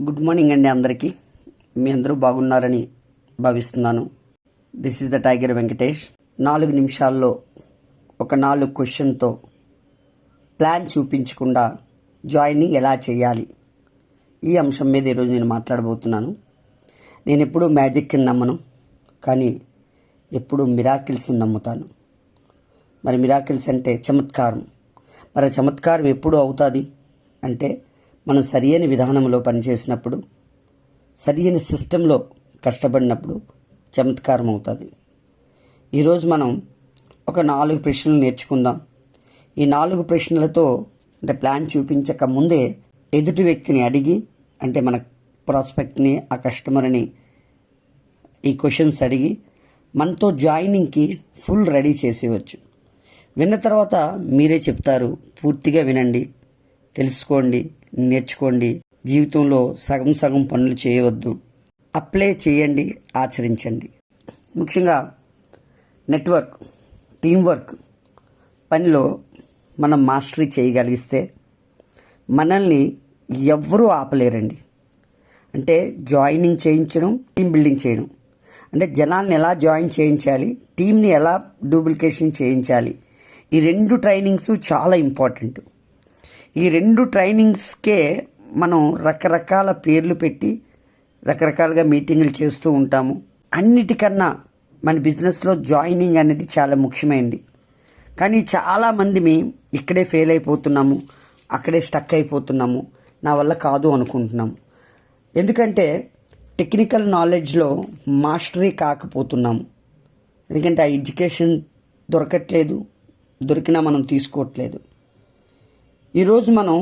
Good morning అండి అందరికీ. మీ అందరూ బాగున్నారని భావిస్తున్నాను. This is the tiger Venkatesh. 4 నిమిషాల్లో ఒక 4 క్వశ్చన్తో ప్లాన్ చూపించకుండా జాయినింగ్ ఎలా చేయాలి, ఈ అంశం మీద ఈరోజు నేను మాట్లాడబోతున్నాను. నేను ఎప్పుడూ మ్యాజిక్ని నమ్మను, కానీ ఎప్పుడూ మిరాకిల్స్ని నమ్ముతాను. మరి మిరాకిల్స్ అంటే చమత్కారం. మరి చమత్కారం ఎప్పుడు అవుతుంది అంటే మనం సరియైన విధానంలో పనిచేసినప్పుడు, సరియైన సిస్టంలో కష్టపడినప్పుడు చమత్కారం అవుతుంది. ఈరోజు మనం ఒక 4 ప్రశ్నలు నేర్చుకుందాం. ఈ 4 ప్రశ్నలతో అంటే ప్లాన్ చూపించక ముందే ఎదుటి వ్యక్తిని అడిగి, అంటే మన ప్రాస్పెక్ట్ని, ఆ కస్టమర్ని ఈ క్వశ్చన్స్ అడిగి మనతో జాయినింగ్కి ఫుల్ రెడీ చేసేవచ్చు. విన్న తర్వాత మీరే చెప్తారు. పూర్తిగా వినండి, తెలుసుకోండి, నేర్చుకోండి. జీవితంలో సగం సగం పనులు చేయవద్దు. అప్లై చేయండి, ఆచరించండి. ముఖ్యంగా నెట్వర్క్, టీంవర్క్ పనిలో మనం మాస్టరీ చేయగలిగిస్తే మనల్ని ఎవ్వరూ ఆపలేరండి. అంటే జాయినింగ్ చేయించడం, టీం బిల్డింగ్ చేయడం, అంటే జనాల్ని ఎలా జాయిన్ చేయించాలి, టీంని ఎలా డూప్లికేషన్ చేయించాలి, ఈ 2 ట్రైనింగ్స్ చాలా ఇంపార్టెంట్. ఈ 2 ట్రైనింగ్స్కే మనం రకరకాల పేర్లు పెట్టి రకరకాలుగా మీటింగులు చేస్తూ ఉంటాము. అన్నిటికన్నా మన బిజినెస్లో జాయినింగ్ అనేది చాలా ముఖ్యమైనది. కానీ చాలామంది ఇక్కడే ఫెయిల్ అయిపోతున్నాము, అక్కడే స్టక్ అయిపోతున్నాము, నా వల్ల కాదు అనుకుంటున్నాము. ఎందుకంటే టెక్నికల్ నాలెడ్జ్లో మాస్టరీ కాకపోతున్నాము. ఎందుకంటే ఆ ఎడ్యుకేషన్ దొరకట్లేదు, దొరికినా మనం తీసుకోవట్లేదు. ఈరోజు మనం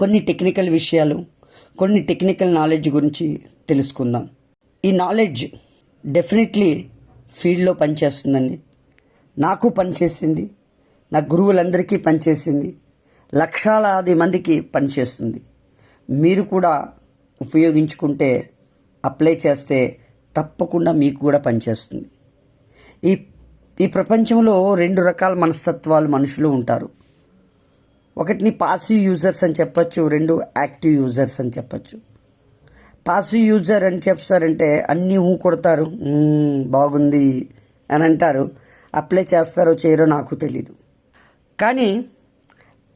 కొన్ని టెక్నికల్ విషయాలు, కొన్ని టెక్నికల్ నాలెడ్జ్ గురించి తెలుసుకుందాం. ఈ నాలెడ్జ్ డెఫినెట్లీ ఫీల్డ్లో పనిచేస్తుందండి. నాకు పనిచేసింది, నా గురువులందరికీ పనిచేసింది, లక్షలాది మందికి పనిచేస్తుంది. మీరు కూడా ఉపయోగించుకుంటే, అప్లై చేస్తే తప్పకుండా మీకు కూడా పనిచేస్తుంది. ఈ ప్రపంచంలో 2 రకాల మనస్తత్వాలు మనుషులు ఉంటారు. ఒకటిని పాసివ్ యూజర్స్ అని చెప్పచ్చు, 2 యాక్టివ్ యూజర్స్ అని చెప్పచ్చు. పాసివ్ యూజర్ అని చెప్తారంటే అన్నీ కొడతారు, బాగుంది అని అంటారు, అప్లై చేస్తారో చేయరో నాకు తెలీదు. కానీ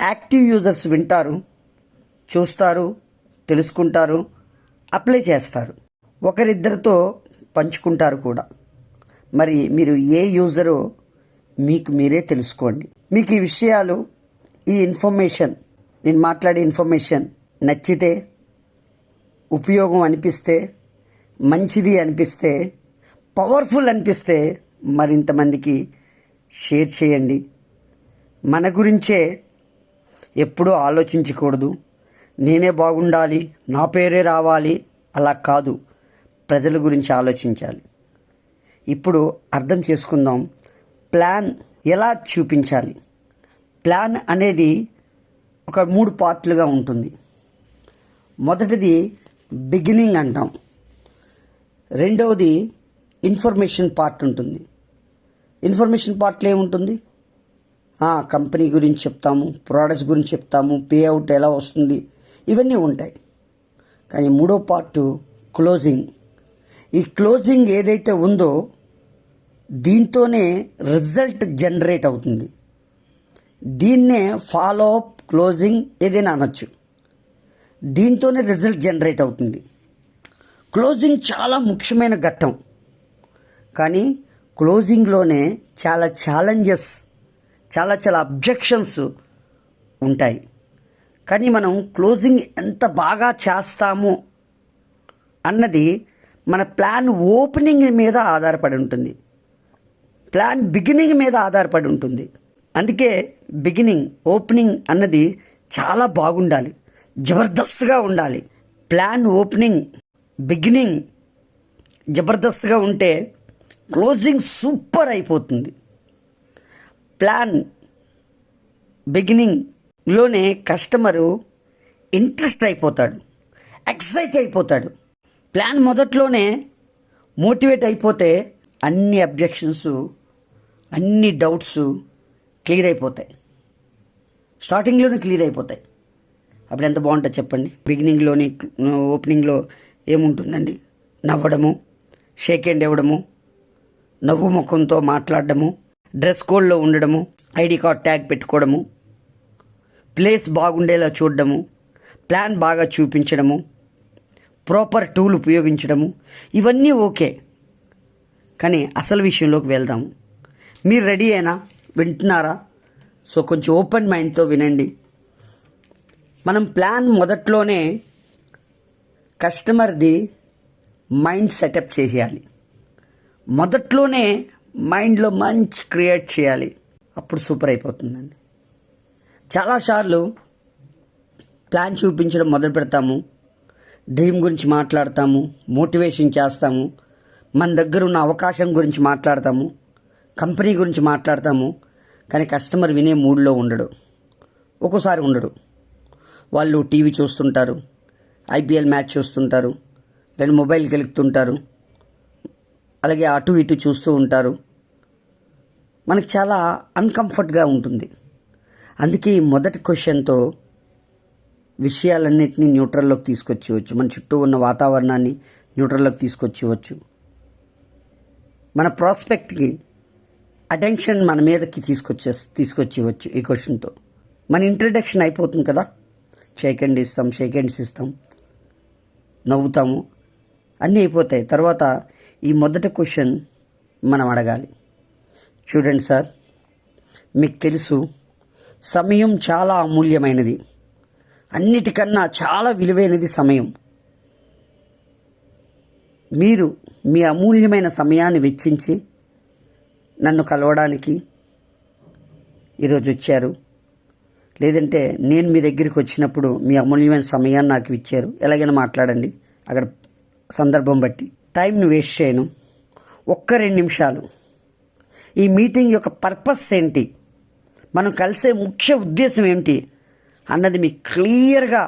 యాక్టివ్ యూజర్స్ వింటారు, చూస్తారు, తెలుసుకుంటారు, అప్లై చేస్తారు, ఒకరిద్దరితో పంచుకుంటారు కూడా. మరి మీరు ఏ యూజరో మీకు మీరే తెలుసుకోండి. మీకు ఈ విషయాలు, ఈ ఇన్ఫర్మేషన్, నేను మాట్లాడే ఇన్ఫర్మేషన్ నచ్చితే, ఉపయోగం అనిపిస్తే, మంచిది అనిపిస్తే, పవర్ఫుల్ అనిపిస్తే మరింతమందికి షేర్ చేయండి. మన గురించే ఎప్పుడూ ఆలోచించకూడదు, నేనే బాగుండాలి, నా పేరే రావాలి, అలా కాదు. ప్రజల గురించి ఆలోచించాలి. ఇప్పుడు అర్థం చేసుకుందాం, ప్లాన్ ఎలా చూపించాలి. ప్లాన్ అనేది ఒక 3 పార్ట్లుగా ఉంటుంది. మొదటిది బిగినింగ్ అంటాం, రెండవది ఇన్ఫర్మేషన్ పార్ట్ ఉంటుంది. ఇన్ఫర్మేషన్ పార్ట్లో ఏముంటుంది? కంపెనీ గురించి చెప్తాము, ప్రోడక్ట్స్ గురించి చెప్తాము, పే అవుట్ ఎలా వస్తుంది, ఇవన్నీ ఉంటాయి. కానీ 3వ పార్టు క్లోజింగ్. ఈ క్లోజింగ్ ఏదైతే ఉందో దీంతోనే రిజల్ట్ జనరేట్ అవుతుంది. దీన్నే ఫాలో అప్, క్లోజింగ్ ఏదైనా అనొచ్చు. దీంతోనే రిజల్ట్ జనరేట్ అవుతుంది. క్లోజింగ్ చాలా ముఖ్యమైన ఘట్టం. కానీ క్లోజింగ్లోనే చాలా ఛాలెంజెస్, చాలా అబ్జెక్షన్స్ ఉంటాయి. కానీ మనం క్లోజింగ్ ఎంత బాగా చేస్తాము అన్నది మన ప్లాన్ ఓపెనింగ్ మీద ఆధారపడి ఉంటుంది, ప్లాన్ బిగినింగ్ మీద ఆధారపడి ఉంటుంది. అందుకే బిగినింగ్, ఓపెనింగ్ అన్నది చాలా బాగుండాలి, జబర్దస్త్గా ఉండాలి. ప్లాన్ ఓపెనింగ్, బిగినింగ్ జబర్దస్త్గా ఉంటే క్లోజింగ్ సూపర్ అయిపోతుంది. ప్లాన్ బిగినింగ్లోనే కస్టమరు ఇంట్రెస్ట్ అయిపోతాడు, ఎక్సైట్ అయిపోతాడు. ప్లాన్ మొదట్లోనే మోటివేట్ అయిపోతే అన్ని అబ్జెక్షన్స్, అన్ని డౌట్స్ క్లియర్ అయిపోతాయి, స్టార్టింగ్లోనే క్లియర్ అయిపోతాయి. అప్పుడు ఎంత బాగుంటుంది చెప్పండి. బిగినింగ్లోని ఓపెనింగ్లో ఏముంటుందండి? నవ్వడము, షేక్ హ్యాండ్ ఇవ్వడము, నవ్వు ముఖంతో మాట్లాడడము, డ్రెస్ కోడ్లో ఉండడము, ఐడి కార్డ్ ట్యాగ్ పెట్టుకోవడము, ప్లేస్ బాగుండేలా చూడడము, ప్లాన్ బాగా చూపించడము, ప్రాపర్ టూల్ ఉపయోగించడము, ఇవన్నీ ఓకే. కానీ అసలు విషయంలోకి వెళ్దాము. మీరు రెడీ అయినా? వింటున్నారా? సో కొంచెం ఓపెన్ మైండ్తో వినండి. మనం ప్లాన్ మొదట్లోనే కస్టమర్ది మైండ్ సెటప్ చేసేయాలి. మొదట్లోనే మైండ్లో మంచి క్రియేట్ చేయాలి. అప్పుడు సూపర్ అయిపోతుందండి. చాలాసార్లు ప్లాన్ చూపించడం మొదలు పెడతాము, డ్రీమ్ గురించి మాట్లాడతాము, మోటివేషన్ చేస్తాము, మన దగ్గర ఉన్న అవకాశం గురించి మాట్లాడతాము, కంపెనీ గురించి మాట్లాడతాము. కానీ కస్టమర్ వినే మూడ్లో ఉండడు, ఒక్కోసారి ఉండడు. వాళ్ళు టీవీ చూస్తుంటారు, ఐపీఎల్ మ్యాచ్ చూస్తుంటారు, లేదా మొబైల్కి వెలుగుతుంటారు, అలాగే అటు ఇటు చూస్తూ ఉంటారు. మనకు చాలా అన్కంఫర్ట్గా ఉంటుంది. అందుకే ఈ మొదటి క్వశ్చన్తో విషయాలన్నింటినీ న్యూట్రల్లోకి తీసుకొచ్చేవచ్చు. మన చుట్టూ ఉన్న వాతావరణాన్ని న్యూట్రల్లోకి తీసుకొచ్చేవచ్చు. మన ప్రాస్పెక్ట్కి అటెన్షన్ మన మీదకి తీసుకొచ్చేవచ్చు ఈ క్వశ్చన్తో. మన ఇంట్రడక్షన్ అయిపోతుంది కదా. షేక్ హ్యాండ్స్ ఇస్తాం, నవ్వుతాము, అన్నీ అయిపోతాయి. తర్వాత ఈ మొదటి క్వశ్చన్ మనం అడగాలి. చూడండి సార్, మీకు తెలుసు సమయం చాలా అమూల్యమైనది, అన్నిటికన్నా చాలా విలువైనది సమయం. మీరు మీ అమూల్యమైన సమయాన్ని వెచ్చించి నన్ను కలవడానికి ఈరోజు వచ్చారు. లేదంటే నేను మీ దగ్గరికి వచ్చినప్పుడు మీ అమూల్యమైన సమయాన్ని నాకు ఇచ్చారు. ఎలాగైనా మాట్లాడండి, అక్కడ సందర్భం బట్టి. టైంని వేస్ట్ చేయను. 1-2 నిమిషాలు ఈ మీటింగ్ యొక్క పర్పస్ ఏంటి, మనం కలిసే ముఖ్య ఉద్దేశం ఏంటి అన్నది మీకు క్లియర్గా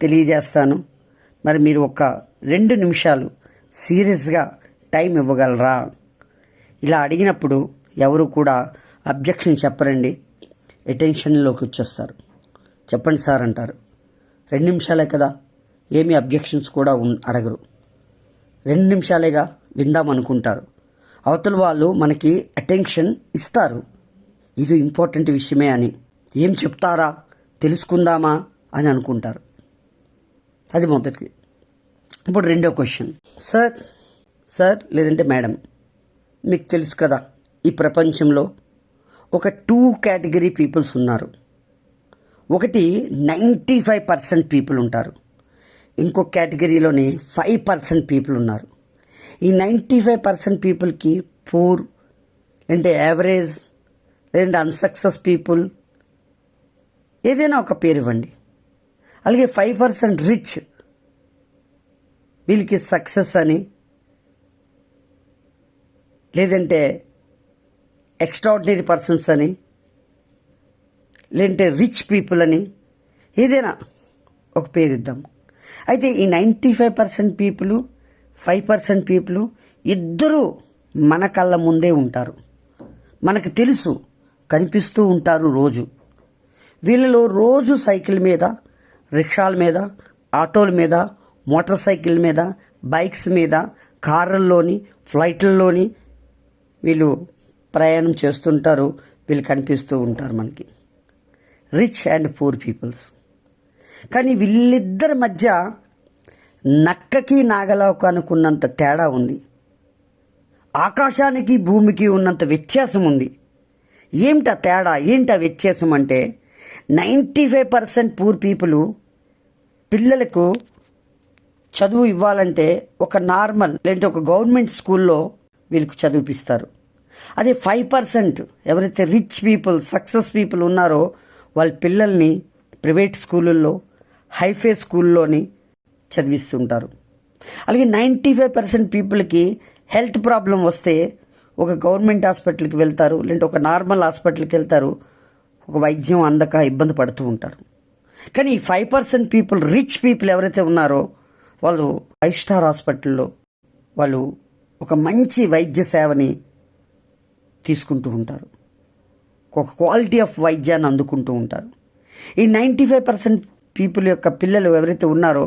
తెలియజేస్తాను. మరి మీరు 1-2 నిమిషాలు సీరియస్గా టైం ఇవ్వగలరా? ఇలా అడిగినప్పుడు ఎవరు కూడా అబ్జెక్షన్ చెప్పరండి, అటెన్షన్లోకి వచ్చేస్తారు. చెప్పండి సార్ అంటారు. 2 నిమిషాలే కదా, ఏమీ అబ్జెక్షన్స్ కూడా అడగరు. 2 నిమిషాలేగా విందామనుకుంటారు. అవతల వాళ్ళు మనకి అటెన్షన్ ఇస్తారు, ఇది ఇంపార్టెంట్ విషయమే అని. ఏం చెప్తారా, తెలుసుకుందామా అని అనుకుంటారు. అది మొదటిది. ఇప్పుడు రెండో క్వశ్చన్. సార్ లేదంటే మేడం, మీకు తెలుసు కదా ఈ ప్రపంచంలో ఒక 2 కేటగిరీ పీపుల్స్ ఉన్నారు. ఒకటి 95% పీపుల్ ఉంటారు, ఇంకొక కేటగిరీలోని 5% పీపుల్ ఉన్నారు. ఈ 95% పీపుల్కి పూర్ అంటే యావరేజ్ లేదంటే అన్సక్సెస్ పీపుల్ ఏదైనా ఒక పేరు ఇవ్వండి. అలాగే 5% రిచ్, వీళ్ళకి సక్సెస్ అని లేదంటే ఎక్స్ట్రాడినరీ పర్సన్స్ అని లేదంటే రిచ్ పీపుల్ అని ఏదైనా ఒక పేరు ఇద్దాం. అయితే ఈ 95% పీపుల్ 5% పీపుల్ ఇద్దరూ మన కళ్ళ ముందే ఉంటారు, మనకు తెలుసు, కనిపిస్తూ ఉంటారు రోజు. వీళ్ళలో రోజు సైకిల్ మీద, రిక్షాల మీద, ఆటోల మీద, మోటార్ సైకిల్ మీద, బైక్స్ మీద, కార్లలోని, ఫ్లైట్లలోని వీళ్ళు ప్రయాణం చేస్తుంటారు. వీళ్ళు కనిపిస్తూ ఉంటారు మనకి, రిచ్ అండ్ పూర్ పీపుల్స్. కానీ వీళ్ళిద్దరి మధ్య నక్కకి నాగలోకు అనుకున్నంత తేడా ఉంది, ఆకాశానికి భూమికి ఉన్నంత వ్యత్యాసం ఉంది. ఏమిటా తేడా, ఏంటా వ్యత్యాసం అంటే 95% పూర్ పీపుల్ పిల్లలకు చదువు ఇవ్వాలంటే ఒక నార్మల్ లేదంటే ఒక గవర్నమెంట్ స్కూల్లో వీళ్ళకి చదివిపిస్తారు. అదే 5% ఎవరైతే రిచ్ పీపుల్, సక్సెస్ పీపుల్ ఉన్నారో వాళ్ళ పిల్లల్ని ప్రైవేట్ స్కూళ్ళల్లో, హైఫై స్కూల్లోని చదివిస్తుంటారు. అలాగే 95% పీపుల్కి హెల్త్ ప్రాబ్లం వస్తే ఒక గవర్నమెంట్ హాస్పిటల్కి వెళ్తారు, లేదంటే ఒక నార్మల్ హాస్పిటల్కి వెళ్తారు, ఒక వైద్యం అందక ఇబ్బంది పడుతూ ఉంటారు. కానీ ఈ 5% పీపుల్, రిచ్ పీపుల్ ఎవరైతే ఉన్నారో వాళ్ళు 5 స్టార్ హాస్పిటల్లో వాళ్ళు ఒక మంచి వైద్య సేవని తీసుకుంటూ ఉంటారు, ఒక క్వాలిటీ ఆఫ్ వైద్యాన్ని అందుకుంటూ ఉంటారు. ఈ 95% పీపుల్ యొక్క పిల్లలు ఎవరైతే ఉన్నారో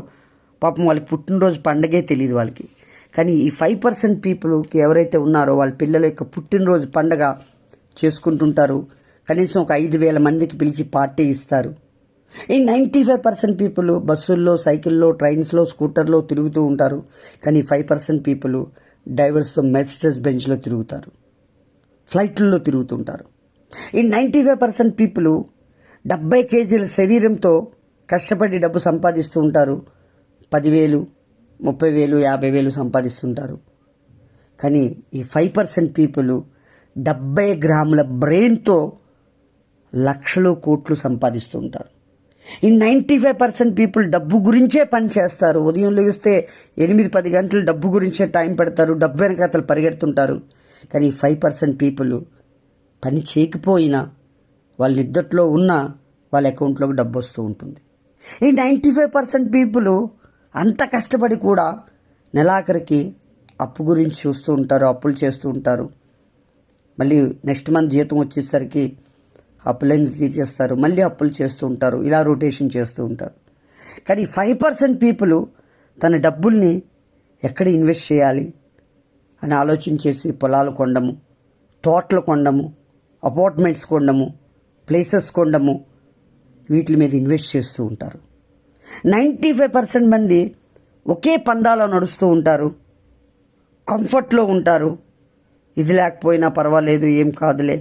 పాపం వాళ్ళకి పుట్టినరోజు పండగే తెలియదు వాళ్ళకి. కానీ ఈ 5% పీపుల్కి ఎవరైతే ఉన్నారో వాళ్ళ పిల్లల యొక్క పుట్టినరోజు పండగ చేసుకుంటుంటారు. కనీసం ఒక 5,000 మందికి పిలిచి పార్టీ ఇస్తారు. ఈ 95% పీపుల్ బస్సుల్లో, సైకిల్లో, ట్రైన్స్లో, స్కూటర్లో తిరుగుతూ ఉంటారు. కానీ 5% పీపుల్ డ్రైవర్స్తో మెర్సిడెస్ బెంచ్లో తిరుగుతారు, ఫ్లైట్లలో తిరుగుతుంటారు. ఈ 95% పీపుల్ 70 కేజీల శరీరంతో కష్టపడి డబ్బు సంపాదిస్తూ ఉంటారు. 10,000, 30,000, 50,000 సంపాదిస్తుంటారు. కానీ ఈ 5% పీపుల్ 70 గ్రాముల బ్రెయిన్తో లక్షలు, కోట్లు సంపాదిస్తూ ఉంటారు. ఈ 95% పీపుల్ డబ్బు గురించే పని చేస్తారు. ఉదయం లేస్తే 8-10 గంటలు డబ్బు గురించే టైం పెడతారు, డబ్బు వెనకాతలు పరిగెడుతుంటారు. కానీ 5% పీపుల్ పని చేయకపోయినా వాళ్ళ నిద్దట్లో ఉన్న వాళ్ళ అకౌంట్లోకి డబ్బు వస్తూ ఉంటుంది. ఈ 95% పీపుల్ అంత కష్టపడి కూడా నెలాఖరికి అప్పు గురించి చూస్తూ ఉంటారు, అప్పులు చేస్తూ ఉంటారు. మళ్ళీ నెక్స్ట్ మంత్ జీతం వచ్చేసరికి అప్పులన్నీ తీర్చేస్తారు, మళ్ళీ అప్పులు చేస్తూ ఉంటారు. ఇలా రొటేషన్ చేస్తూ ఉంటారు. కానీ 5% పీపుల్ తన డబ్బుల్ని ఎక్కడ ఇన్వెస్ట్ చేయాలి అని ఆలోచన చేసి పొలాలు కొనడము, తోటలు కొనడము, అపార్ట్మెంట్స్ కొనడము, ప్లేసెస్ కొనడము, వీటి మీద ఇన్వెస్ట్ చేస్తూ ఉంటారు. 95% మంది ఒకే పందాలో నడుస్తూ ఉంటారు, కంఫర్ట్లో ఉంటారు. ఇది లేకపోయినా పర్వాలేదు, ఏం కాదులే,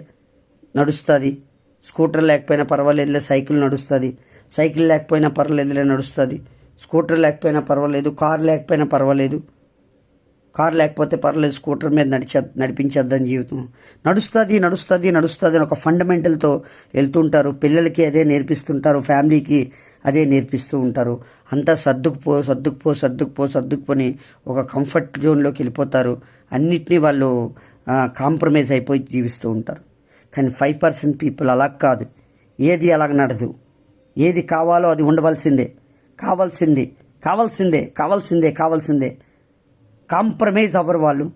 నడుస్తుంది. స్కూటర్ లేకపోయినా పర్వాలేదులే, సైకిల్ నడుస్తుంది. సైకిల్ లేకపోయినా పర్వాలేదులే, నడుస్తుంది. స్కూటర్ లేకపోయినా పర్వాలేదు, కార్ లేకపోయినా పర్వాలేదు, కార్ లేకపోతే పర్వాలేదు, స్కూటర్ మీద నడిపించేద్దాం జీవితం. నడుస్తుంది నడుస్తుంది నడుస్తుంది అని ఒక ఫండమెంటల్తో వెళ్తుంటారు. పిల్లలకి అదే నేర్పిస్తుంటారు, ఫ్యామిలీకి అదే నేర్పిస్తూ ఉంటారు. అంతా సర్దుకుపోని ఒక కంఫర్ట్ జోన్లోకి వెళ్ళిపోతారు. అన్నిటినీ వాళ్ళు కాంప్రమైజ్ అయిపోయి జీవిస్తూ ఉంటారు. కానీ 5% పీపుల్ అలా కాదు. ఏది అలాగ నడదు. ఏది కావాలో అది ఉండవలసిందే, కావాల్సిందే. కాంప్రమైజ్ అవ్వరు వాళ్ళు.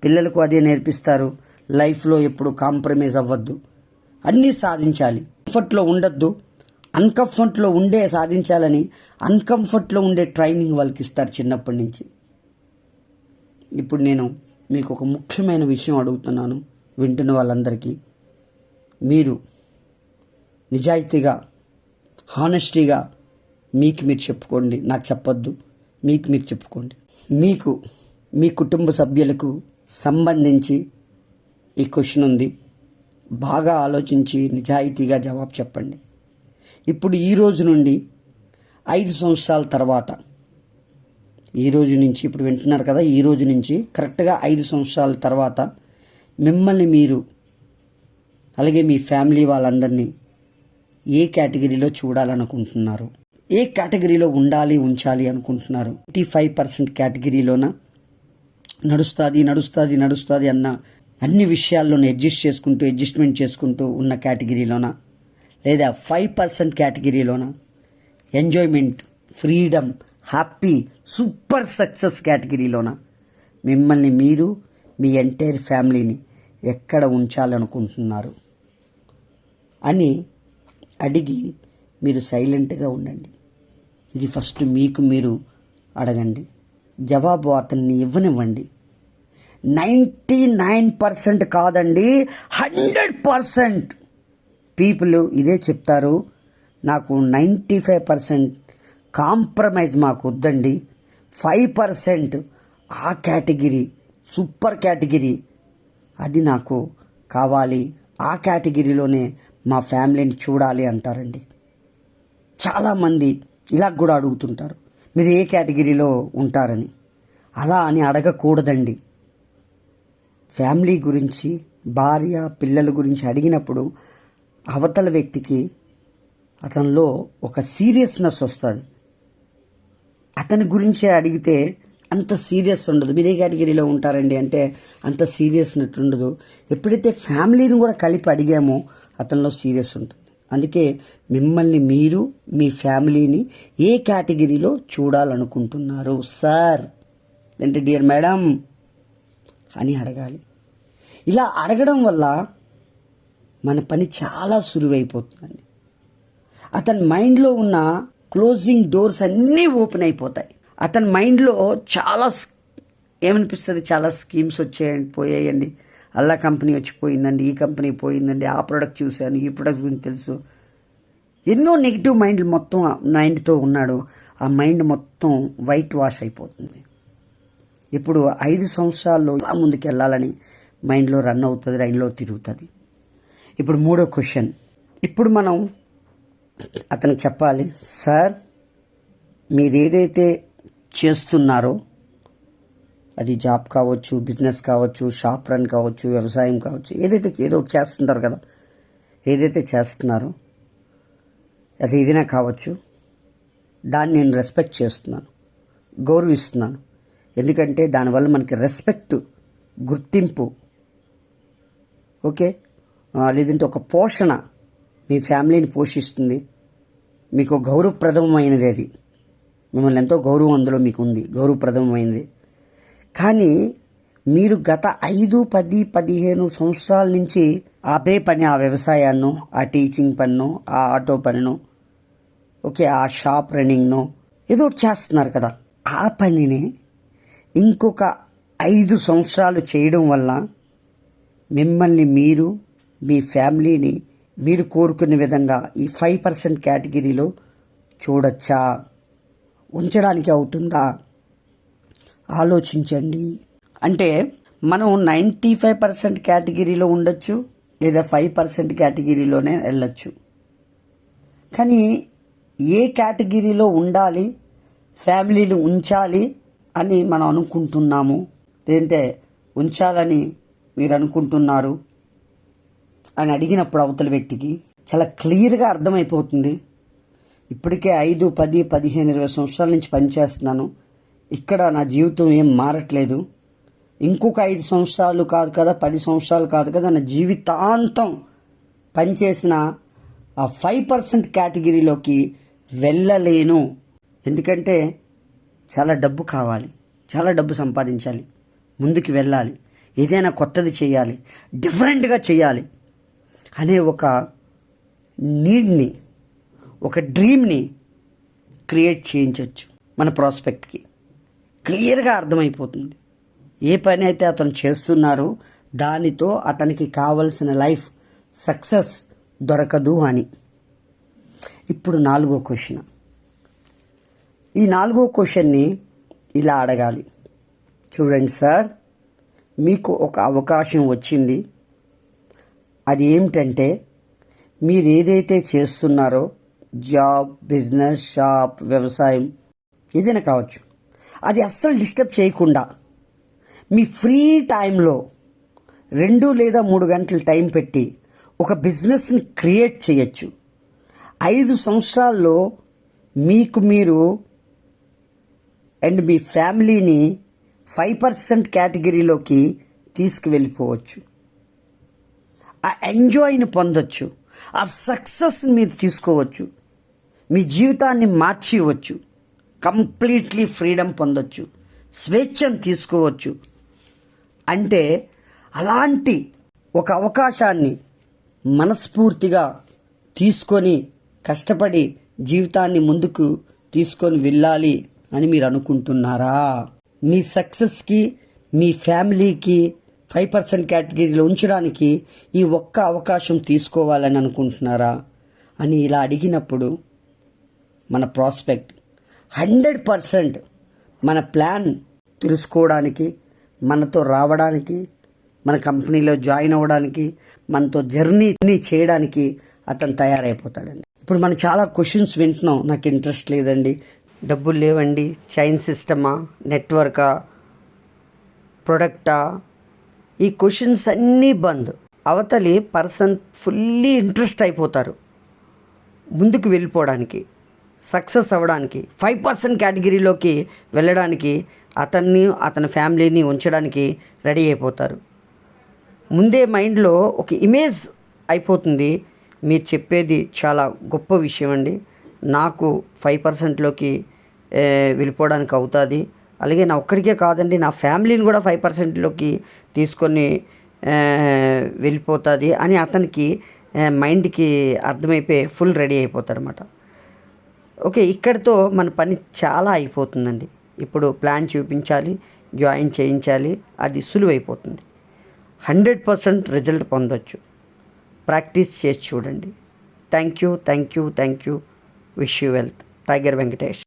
పిల్లలకు అదే నేర్పిస్తారు. లైఫ్లో ఎప్పుడు కాంప్రమైజ్ అవ్వద్దు, అన్నీ సాధించాలి. కంఫర్ట్లో ఉండొద్దు, అన్కంఫర్ట్లో ఉండే సాధించాలని అన్కంఫర్ట్లో ఉండే ట్రైనింగ్ వాళ్ళకి ఇస్తారు చిన్నప్పటి నుంచి. ఇప్పుడు నేను మీకు ఒక ముఖ్యమైన విషయం అడుగుతున్నాను, వింటున్న వాళ్ళందరికీ. మీరు నిజాయితీగా, హానెస్టీగా మీకు మీరు చెప్పుకోండి, నాకు చెప్పొద్దు. మీకు మీరు చెప్పుకోండి. మీకు మీ కుటుంబ సభ్యులకు సంబంధించి ఈ క్వశ్చన్ ఉంది. బాగా ఆలోచించి నిజాయితీగా జవాబు చెప్పండి. ఇప్పుడు ఈ రోజు నుండి 5 సంవత్సరాల తర్వాత, ఈ రోజు నుంచి ఇప్పుడు వింటున్నారు కదా, ఈ రోజు నుంచి కరెక్ట్గా 5 సంవత్సరాల తర్వాత మిమ్మల్ని మీరు అలాగే మీ ఫ్యామిలీ వాళ్ళందరినీ ఏ కేటగిరీలో చూడాలనుకుంటున్నారు, ఏ కేటగిరీలో ఉంచాలి అనుకుంటున్నారు? 85% కేటగిరీలోన నడుస్తుంది అన్న అన్ని విషయాల్లోనూ అడ్జస్ట్మెంట్ చేసుకుంటూ ఉన్న కేటగిరీలోన, లేదా 5% కేటగిరీలోన enjoyment, freedom, happy, super success కేటగిరీలోన మిమ్మల్ని మీరు, మీ ఎంటైర్ ఫ్యామిలీని ఎక్కడ ఉంచాలనుకుంటున్నారు అని అడిగి మీరు సైలెంట్గా ఉండండి. ఇది ఫస్ట్ మీకు మీరు అడగండి. జవాబు అతన్ని ఇవ్వనివ్వండి. 99% కాదండి, 100% పీపుల్ ఇదే చెప్తారు. నాకు 95% కాంప్రమైజ్ మాకు వద్దండి, 5% ఆ కేటగిరీ, సూపర్ కేటగిరీ, అది నాకు కావాలి, ఆ కేటగిరీలోనే మా ఫ్యామిలీని చూడాలి అంటారండి. చాలామంది ఇలా కూడా అడుగుతుంటారు, మీరు ఏ కేటగిరీలో ఉంటారని. అలా అని అడగకూడదండి. ఫ్యామిలీ గురించి, భార్య పిల్లల గురించి అడిగినప్పుడు అవతల వ్యక్తికి అతనిలో ఒక సీరియస్నెస్ వస్తుంది. అతని గురించే అడిగితే అంత సీరియస్ ఉండదు. మీరు ఏ కేటగిరీలో ఉంటారండి అంటే అంత సీరియస్నెస్ ఉండదు. ఎప్పుడైతే ఫ్యామిలీని కూడా కలిపి అడిగామో అతనిలో సీరియస్ ఉంటుంది. అందుకే మిమ్మల్ని మీరు, మీ ఫ్యామిలీని ఏ కేటగిరీలో చూడాలనుకుంటున్నారు సార్ అంటే డియర్ మేడం అని అడగాలి. ఇలా అడగడం వల్ల మన పని చాలా సులువైపోతుందండి. అతని మైండ్లో ఉన్న క్లోజింగ్ డోర్స్ అన్నీ ఓపెన్ అయిపోతాయి. అతని మైండ్లో చాలా ఏమనిపిస్తుంది, చాలా స్కీమ్స్ వచ్చాయండి, పోయాయండి, అల్లా కంపెనీ వచ్చిపోయిందండి, ఈ కంపెనీ పోయిందండి, ఆ ప్రోడక్ట్ చూశాను, ఈ ప్రోడక్ట్ గురించి తెలుసు, ఎన్నో నెగిటివ్ మైండ్తో ఉన్నాడు. ఆ మైండ్ మొత్తం వైట్ వాష్ అయిపోతుంది. ఇప్పుడు 5 సంవత్సరాల్లో ఇలా ముందుకు వెళ్ళాలని మైండ్లో రన్ అవుతుంది, రైన్లో తిరుగుతుంది. ఇప్పుడు 3వ క్వశ్చన్. ఇప్పుడు మనం అతనికి చెప్పాలి, సార్ మీరు ఏదైతే చేస్తున్నారో అది జాబ్ కావచ్చు, బిజినెస్ కావచ్చు, షాప్ రన్ కావచ్చు, వ్యవసాయం కావచ్చు, ఏదో చేస్తుంటారు కదా, ఏదైతే చేస్తున్నారో అది ఏదైనా కావచ్చు, దాన్ని నేను రెస్పెక్ట్ చేస్తున్నాను, గౌరవిస్తున్నాను. ఎందుకంటే దానివల్ల మనకి రెస్పెక్ట్, గుర్తింపు, ఓకే, లేదంటే ఒక పోషణ, మీ ఫ్యామిలీని పోషిస్తుంది, మీకు గౌరవప్రదమైనది. అది మిమ్మల్ని ఎంతో గౌరవం అందులో మీకు ఉంది, గౌరవప్రదమైనది. కానీ మీరు గత 5, 10, 15 సంవత్సరాల నుంచి అదే పని, ఆ వ్యవసాయాన్నో, ఆ టీచింగ్ పన్ను, ఆ ఆటో పనినో, ఓకే, ఆ షాప్ రన్నింగ్నో ఏదో చేస్తున్నారు కదా, ఆ పనిని ఇంకొక 5 సంవత్సరాలు చేయడం వల్ల మిమ్మల్ని మీరు, మీ ఫ్యామిలీని మీరు కోరుకునే విధంగా ఈ 5% కేటగిరీలో చూడొచ్చా, ఉంచడానికి అవుతుందా, ఆలోచించండి. అంటే మనం 95% కేటగిరీలో ఉండొచ్చు, లేదా 5% కేటగిరీలోనే వెళ్ళొచ్చు. కానీ ఏ కేటగిరీలో ఉండాలి, ఫ్యామిలీని ఉంచాలి అని మనం అనుకుంటున్నాము, లేదంటే ఉంచాలని మీరు అనుకుంటున్నారు అని అడిగినప్పుడు అవతల వ్యక్తికి చాలా క్లియర్గా అర్థమైపోతుంది. ఇప్పటికే 5, 10, 15, 20 సంవత్సరాల నుంచి పనిచేస్తున్నాను, ఇక్కడ నా జీవితం ఏం మారట్లేదు, ఇంకొక 5 సంవత్సరాలు కాదు కదా, 10 సంవత్సరాలు కాదు కదా, నా జీవితాంతం పనిచేసిన ఆ 5% కేటగిరీలోకి వెళ్ళలేను. ఎందుకంటే చాలా డబ్బు కావాలి, చాలా డబ్బు సంపాదించాలి, ముందుకు వెళ్ళాలి, ఏదైనా కొత్తది చేయాలి, డిఫరెంట్గా చేయాలి అనే ఒక నీడ్ని, ఒక డ్రీమ్ని క్రియేట్ చేయించవచ్చు. మన ప్రాస్పెక్ట్కి క్లియర్గా అర్థమైపోతుంది ఏ పని అయితే అతను చేస్తున్నారో దానితో అతనికి కావలసిన లైఫ్ సక్సెస్ దొరకదు అని. ఇప్పుడు 4వ క్వశ్చన్. ఈ 4వ క్వశ్చన్ని ఇలా అడగాలి, చూడండి సార్, మీకు ఒక అవకాశం వచ్చింది, అది ఏమిటంటే మీరు ఏదైతే చేస్తున్నారో, జాబ్, బిజినెస్, షాప్, వ్యవసాయం ఏదైనా కావచ్చు, అది అస్సలు డిస్టర్బ్ చేయకుండా మీ ఫ్రీ టైంలో 2 లేదా 3 గంటలు టైం పెట్టి ఒక బిజినెస్ని క్రియేట్ చేయొచ్చు. 5 సంవత్సరాల్లో మీకు మీరు అండ్ మీ ఫ్యామిలీని 5% కేటగిరీలోకి తీసుకువెళ్ళిపోవచ్చు. ఆ ఎంజాయ్ని పొందొచ్చు, ఆ సక్సెస్ని మీరు తీసుకోవచ్చు, మీ జీవితాన్ని మార్చివచ్చు, కంప్లీట్లీ ఫ్రీడమ్ పొందొచ్చు, స్వేచ్ఛను తీసుకోవచ్చు. అంటే అలాంటి ఒక అవకాశాన్ని మనస్ఫూర్తిగా తీసుకొని కష్టపడి జీవితాన్ని ముందుకు తీసుకొని వెళ్ళాలి అని మీరు అనుకుంటున్నారా? మీ సక్సెస్కి, మీ ఫ్యామిలీకి 5% కేటగిరీలో ఉంచడానికి ఈ ఒక్క అవకాశం తీసుకోవాలని అనుకుంటున్నారా అని ఇలా అడిగినప్పుడు మన ప్రాస్పెక్ట్ 100% మన ప్లాన్ తెలుసుకోవడానికి, మనతో రావడానికి, మన కంపెనీలో జాయిన్ అవ్వడానికి, మనతో జర్నీ చేయడానికి అతను తయారైపోతాడండి. ఇప్పుడు మనం చాలా క్వశ్చన్స్ వింటున్నాం, నాకు ఇంట్రెస్ట్ లేదండి, డబ్బులు లేవండి, చైన్ సిస్టమా, నెట్వర్కా, ప్రొడక్టా, ఈ క్వశ్చన్స్ అన్నీ బంద్. అవతలి పర్సన్ ఫుల్లీ ఇంట్రెస్ట్ అయిపోతారు ముందుకు వెళ్ళిపోవడానికి, సక్సెస్ అవ్వడానికి, 5% కేటగిరీలోకి వెళ్ళడానికి, అతని ఫ్యామిలీని ఉంచడానికి రెడీ అయిపోతారు. ముందే మైండ్లో ఒక ఇమేజ్ అయిపోతుంది, మీరు చెప్పేది చాలా గొప్ప విషయం అండి, నాకు 5%లోకి వెళ్ళిపోవడానికి అవుతుంది, అలాగే నా ఒక్కడికే కాదండి, నా ఫ్యామిలీని కూడా 5%లోకి తీసుకొని వెళ్ళిపోతుంది అని అతనికి మైండ్కి అర్థమైపోయి ఫుల్ రెడీ అయిపోతారు అన్నమాట. ఓకే, ఇక్కడితో మన పని చాలా అయిపోతుందండి. ఇప్పుడు ప్లాన్ చూపించాలి, జాయిన్ చేయించాలి, అది సులువైపోతుంది. 100% రిజల్ట్ పొందొచ్చు. ప్రాక్టీస్ చేసి చూడండి. Thank you. Wish you wealth. Tiger Venkatesh.